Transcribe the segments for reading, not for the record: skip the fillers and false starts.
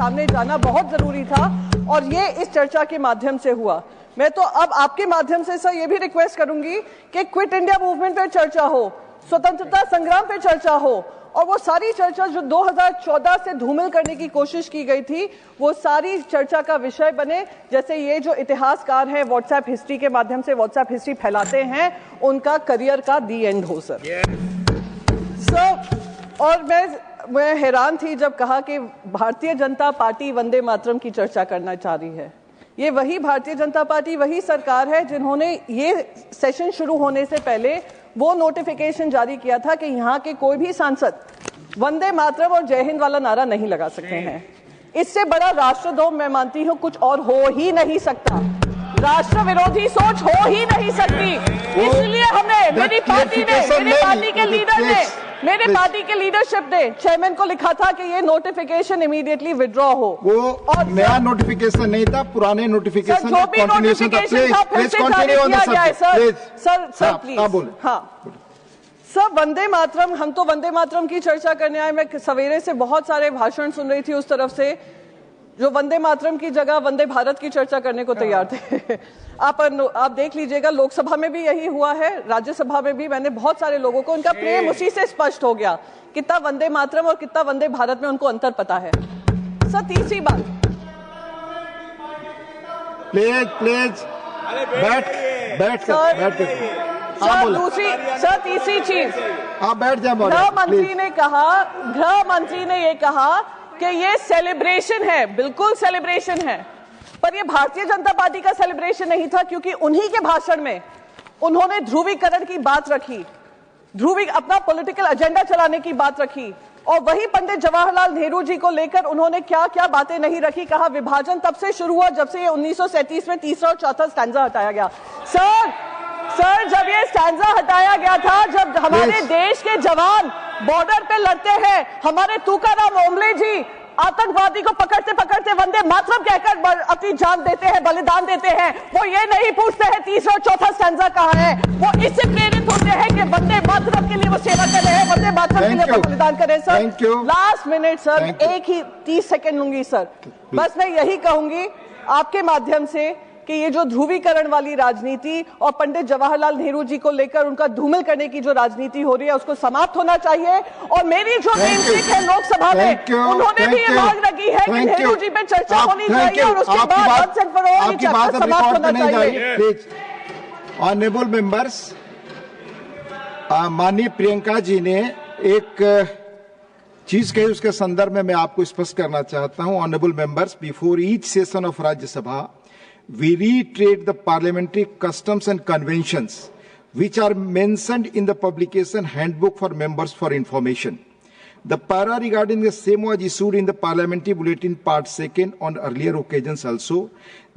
सामने जाना बहुत जरूरी था और ये इस चर्चा के माध्यम से हुआ। मैं तो अब आपके माध्यम से सर ये भी रिक्वेस्ट करूंगी कि क्विट इंडिया मूवमेंट पे चर्चा हो, स्वतंत्रता संग्राम पे चर्चा हो, और वो सारी चर्चा जो 2014 से धूमिल करने की कोशिश की गई थी वो सारी चर्चा का विषय बने। जैसे ये जो इतिहासकार हैं व्हाट्सएप हिस्ट्री के माध्यम से व्हाट्सएप हिस्ट्री फैलाते हैं, उनका करियर का दी एंड हो सर। और मैं हैरान थी जब कहा कि भारतीय जनता पार्टी वंदे मातरम की चर्चा करना चाह रही है। ये वही भारतीय जनता पार्टी, वही सरकार है जिन्होंने ये सेशन शुरू होने से पहले वो नोटिफिकेशन जारी किया था कि यहाँ के कोई भी सांसद वंदे मातरम और जय हिंद वाला नारा नहीं लगा सकते हैं। इससे बड़ा राष्ट्रद्रोह मैं मानती हूँ कुछ और हो ही नहीं सकता, राष्ट्र विरोधी सोच हो ही नहीं सकती। इसलिए हमने मेरी पार्टी के लीडर ने मेरे पार्टी के लीडरशिप ने चेयरमैन को लिखा था कि ये नोटिफिकेशन इमीडिएटली विड्रॉ हो। वो और नया नोटिफिकेशन नहीं था, पुराने नोटिफिकेशन जो भी नोटिफिकेशन था फिर से जारी किया गया है सर प्लीज। हाँ सर, वंदे मातरम, हम तो वंदे मातरम की चर्चा करने आए। मैं सवेरे से बहुत सारे भाषण सुन रही थी उस तरफ से जो वंदे मातरम की जगह वंदे भारत की चर्चा करने को तैयार थे। आप देख लीजिएगा, लोकसभा में भी यही हुआ है, राज्यसभा में भी। मैंने बहुत सारे लोगों को, उनका प्रेम उसी से स्पष्ट हो गया, कितना वंदे मातरम और कितना वंदे भारत में उनको अंतर पता है। सर तीसरी बात, प्लीज बैठ सर तीसरी चीज, आप बैठ जाए। गृह मंत्री ने ये कहा कि ये सेलिब्रेशन है, बिल्कुल सेलिब्रेशन है, पर ये भारतीय जनता पार्टी का सेलिब्रेशन नहीं था, क्योंकि उन्हीं के भाषण में उन्होंने ध्रुवीकरण की बात रखी, अपना पॉलिटिकल एजेंडा चलाने की बात रखी, और वही पंडित जवाहरलाल नेहरू जी को लेकर उन्होंने क्या क्या बातें नहीं रखी। कहा विभाजन तब से शुरू हुआ जब से ये 1937 में तीसरा और चौथा स्टैंजा हटाया गया। सर जब ये स्टैंजा हटाया गया था, जब हमारे देश के जवान बॉर्डर पे लड़ते हैं, हमारे तुकाराम ओमले जी आतंकवादी को पकड़ते पकड़ते वंदे मातरम कहकर अपनी जान देते हैं, बलिदान देते हैं। वो ये नहीं पूछते हैं तीसरा और चौथा स्टैंजा कहाँ है, वो इससे प्रेरित होते हैं कि वंदे मातरम के लिए वो सेवा कर रहे हैं, वंदे मातरम के लिए बलिदान कर रहे हैं। सर लास्ट मिनट सर, एक ही 30 सेकंड लूंगी सर, बस मैं यही कहूंगी आपके माध्यम से कि ये जो ध्रुवीकरण वाली राजनीति और पंडित जवाहरलाल नेहरू जी को लेकर उनका धूमिल करने की जो राजनीति हो रही है उसको समाप्त होना चाहिए। और मेरी जो मेनस्ट्रीम है लोकसभा में, उन्होंने भी ये मांग रखी है कि नेहरू जी पे चर्चा होनी चाहिए और उसके बाद वंस एंड फॉर ऑल ये चर्चा समाप्त होना चाहिए। ऑनरेबल मेंबर्स, माननीय प्रियंका जी ने एक चीज कही, उसके संदर्भ में मैं आपको स्पष्ट करना चाहता हूं। Honourable members, before each session of Rajya Sabha we reiterate the parliamentary customs and conventions which are mentioned in the publication handbook for members for information. The para regarding the same was issued in the parliamentary bulletin part 2 on earlier occasions also.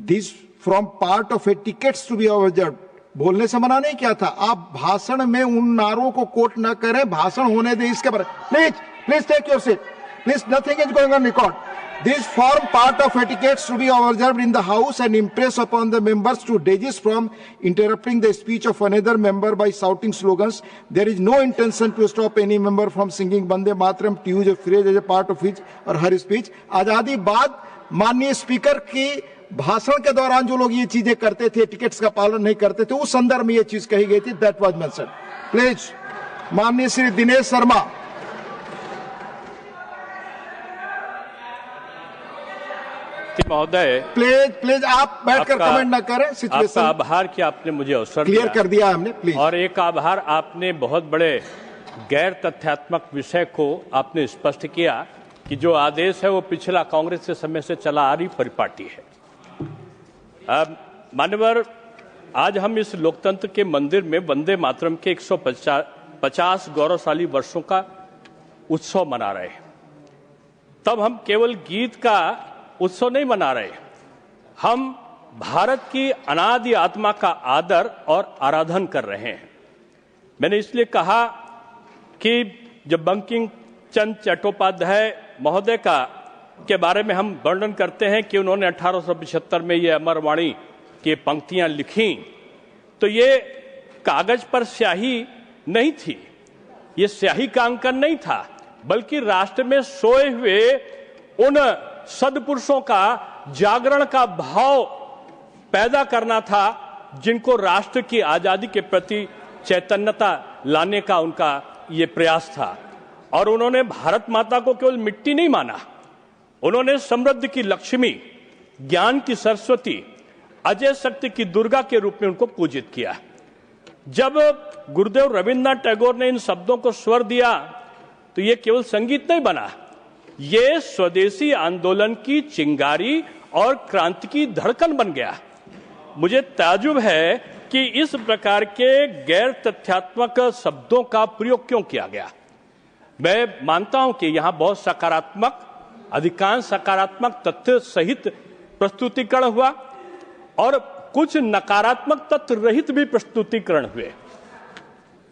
This from part of etiquettes to be observed. बोलने से मना नहीं किया था, आप भाषण में उन नारों को कोट न करें, भाषण होने दें इसके बारे। Please take your seat, please, nothing is going on record. These form part of etiquettes to be observed in the House and impress upon the members to desist from interrupting the speech of another member by shouting slogans. There is no intention to stop any member from singing Vande Mataram to use a phrase as a part of his or her speech. आजादी बाद माननीय speaker की भाषण के दौरान जो लोग ये चीजें करते थे, टिकट्स का पालन नहीं करते थे, उस संदर्भ में ये चीज कही गई थी। That was mentioned. प्लीज, माननीय श्री दिनेश शर्मा। महोदय प्लीज आप बैठकर कमेंट ना करें। आपका आभार कि आपने मुझे अवसर क्लियर कर दिया हमने, प्लीज। और एक आभार, आपने बहुत बड़े गैर तथ्यात्मक विषय को आपने स्पष्ट किया कि जो आदेश है वो पिछला कांग्रेस के समय से चला आ रही परिपाटी है। मान्यवर, आज हम इस लोकतंत्र के मंदिर में वंदे मातरम के 150 गौरवशाली वर्षों का उत्सव मना रहे हैं। तब हम केवल गीत का उत्सव नहीं मना रहे, हम भारत की अनादि आत्मा का आदर और आराधन कर रहे हैं। मैंने इसलिए कहा कि जब बंकिम चंद्र चट्टोपाध्याय महोदय के बारे में हम वर्णन करते हैं कि उन्होंने 1875 में ये अमरवाणी की पंक्तियां लिखी, तो ये कागज पर स्याही नहीं थी, ये स्याही का अंकन नहीं था, बल्कि राष्ट्र में सोए हुए उन सद्पुरुषों का जागरण का भाव पैदा करना था, जिनको राष्ट्र की आजादी के प्रति चैतन्यता लाने का उनका ये प्रयास था। और उन्होंने भारत माता को केवल मिट्टी नहीं माना, उन्होंने समृद्धि की लक्ष्मी, ज्ञान की सरस्वती, अजय शक्ति की दुर्गा के रूप में उनको पूजित किया। जब गुरुदेव रविन्द्रनाथ टैगोर ने इन शब्दों को स्वर दिया तो ये केवल संगीत नहीं बना, ये स्वदेशी आंदोलन की चिंगारी और क्रांति की धड़कन बन गया। मुझे ताज्जुब है कि इस प्रकार के गैर तथ्यात्मक शब्दों का प्रयोग क्यों किया गया। मैं मानता हूं कि यहां बहुत सकारात्मक, अधिकांश सकारात्मक तथ्य सहित प्रस्तुतिकरण हुआ और कुछ नकारात्मक तथ्य रहित भी प्रस्तुतिकरण हुए।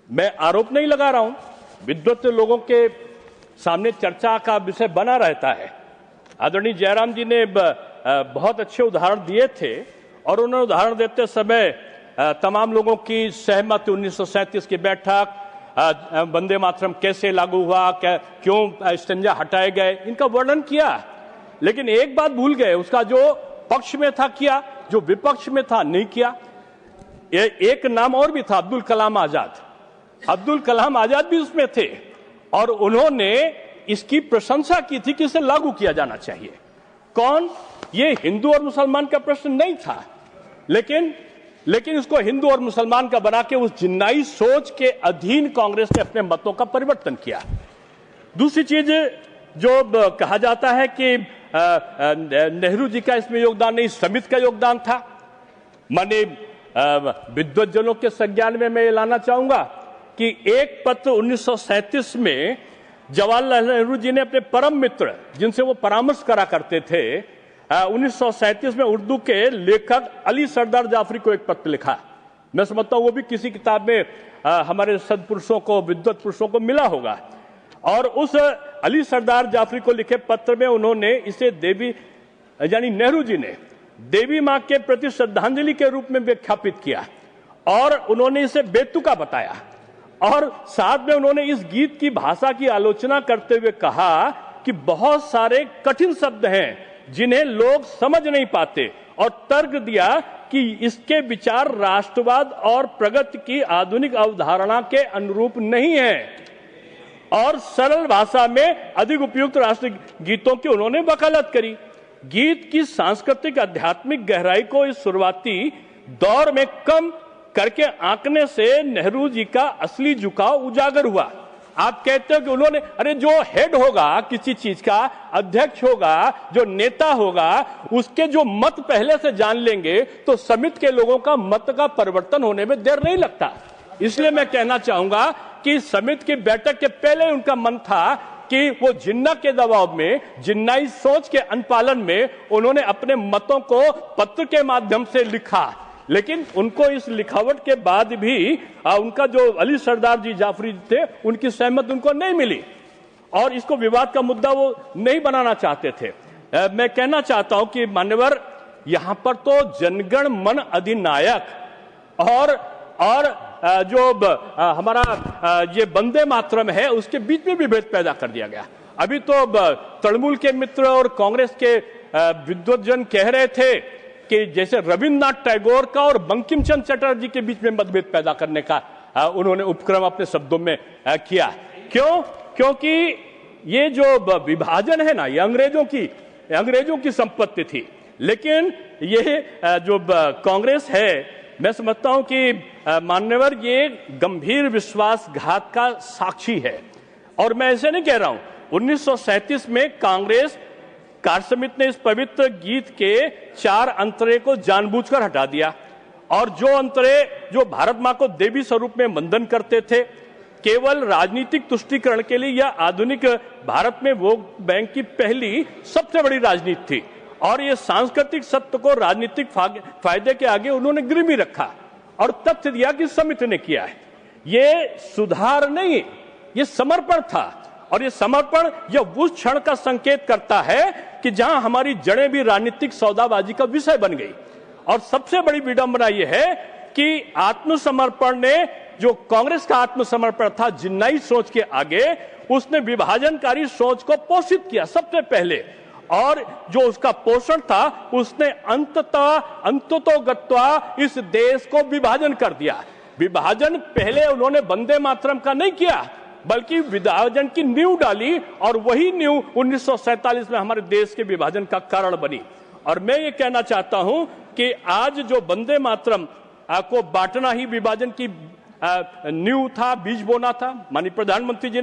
मैं आरोप नहीं लगा रहा हूं, विद्वत लोगों के सामने चर्चा का विषय बना रहता है। आदरणीय जयराम जी ने बहुत अच्छे उदाहरण दिए थे और उन्होंने उदाहरण देते समय तमाम लोगों की सहमति, 1937 की बैठक, वंदे मातरम कैसे लागू हुआ, क्यों स्टंजा हटाए गए, इनका वर्णन किया। लेकिन एक बात भूल गए, उसका जो पक्ष में था किया, जो विपक्ष में था नहीं किया। एक नाम और भी था, अब्दुल कलाम आजाद। अब्दुल कलाम आजाद भी उसमें थे और उन्होंने इसकी प्रशंसा की थी कि इसे लागू किया जाना चाहिए। कौन? ये हिंदू और मुसलमान का प्रश्न नहीं था, लेकिन इसको हिंदू और मुसलमान का बना के उस जिन्नाई सोच के अधीन कांग्रेस ने अपने मतों का परिवर्तन किया। दूसरी चीज जो कहा जाता है कि नेहरू जी का इसमें योगदान नहीं, समिति का योगदान था। माने विद्वज्जनों के संज्ञान में मैं लाना चाहूंगा कि एक पत्र 1937 में जवाहरलाल नेहरू जी ने अपने परम मित्र, जिनसे वो परामर्श करा करते थे, 1937 में उर्दू के लेखक अली सरदार जाफरी को एक पत्र लिखा। मैं समझता हूं वो भी किसी किताब में हमारे सद्पुरुषों को, विद्वत पुरुषों को मिला होगा। और उस अली सरदार जाफरी को लिखे पत्र में उन्होंने इसे देवी, यानी नेहरू जी ने देवी मां के प्रति श्रद्धांजलि के रूप में विख्यापित किया और उन्होंने इसे बेतुका बताया। और साथ में उन्होंने इस गीत की भाषा की आलोचना करते हुए कहा कि बहुत सारे कठिन शब्द हैं जिन्हें लोग समझ नहीं पाते, और तर्क दिया कि इसके विचार राष्ट्रवाद और प्रगति की आधुनिक अवधारणा के अनुरूप नहीं है, और सरल भाषा में अधिक उपयुक्त राष्ट्र गीतों की उन्होंने वकालत करी। गीत की सांस्कृतिक आध्यात्मिक गहराई को इस शुरुआती दौर में कम करके आंकने से नेहरू जी का असली झुकाव उजागर हुआ। आप कहते हो कि उन्होंने, अरे जो हेड होगा किसी चीज का, अध्यक्ष होगा, जो नेता होगा, उसके जो मत पहले से जान लेंगे तो समिति के लोगों का मत का परिवर्तन होने में देर नहीं लगता। इसलिए मैं कहना चाहूंगा कि समिति की बैठक के पहले उनका मन था कि वो जिन्ना के दबाव में, जिन्नाई सोच के अनुपालन में उन्होंने अपने मतों को पत्र के माध्यम से लिखा। लेकिन उनको इस लिखावट के बाद भी उनका जो अली सरदार जी जाफरी थे, उनकी सहमति उनको नहीं मिली और इसको विवाद का मुद्दा वो नहीं बनाना चाहते थे। मैं कहना चाहता हूं कि मान्यवर, यहां पर तो जनगण मन अधिनायक और जो हमारा ये वंदे मातरम है, उसके बीच में भी भेद पैदा कर दिया गया। अभी तो तृणमूल के मित्र और कांग्रेस के विद्वज्जन कह रहे थे कि जैसे रविन्द्रनाथ टैगोर का और बंकिम चंद्र चटर्जी के बीच में मतभेद पैदा करने का उन्होंने उपक्रम अपने शब्दों में किया। क्यों? क्योंकि ये जो विभाजन है ना, ये अंग्रेजों की संपत्ति थी। लेकिन ये जो कांग्रेस है, मैं समझता हूं कि मान्यवर, ये गंभीर विश्वासघात का साक्षी है। और मैं ऐसे नहीं कह रहा हूं। 1937 में कांग्रेस कार्य समिति ने इस पवित्र गीत के 4 अंतरे को जानबूझकर हटा दिया, और जो अंतरे जो भारत मां को देवी स्वरूप में वंदन करते थे, केवल राजनीतिक तुष्टीकरण के लिए या आधुनिक भारत में वोट बैंक की पहली सबसे बड़ी राजनीति थी, और ये सांस्कृतिक सत्य को राजनीतिक फायदे के आगे उन्होंने गिरवी रखा और तथ्य दिया कि समिति ने किया है। ये सुधार नहीं, ये समर्पण था। और ये समर्पण यह उस क्षण का संकेत करता है कि जहां हमारी जड़ें भी राजनीतिक सौदाबाजी का विषय बन गई। और सबसे बड़ी विडंबना यह है कि आत्मसमर्पण ने, जो कांग्रेस का आत्मसमर्पण था जिन्नाई सोच के आगे, उसने विभाजनकारी सोच को पोषित किया सबसे पहले। और जो उसका पोषण था उसने अंततोगत्वा इस देश को विभाजन कर दिया। विभाजन पहले उन्होंने वंदे मातरम का नहीं किया, बल्कि विभाजन की नींव डाली और वही नींव 1947 में हमारे देश के विभाजन का कारण बनी। और मैं ये कहना चाहता हूं कि आज जो वंदे मातरम को बांटना ही विभाजन की नींव था, बीज बोना था, माननीय प्रधानमंत्री जी ने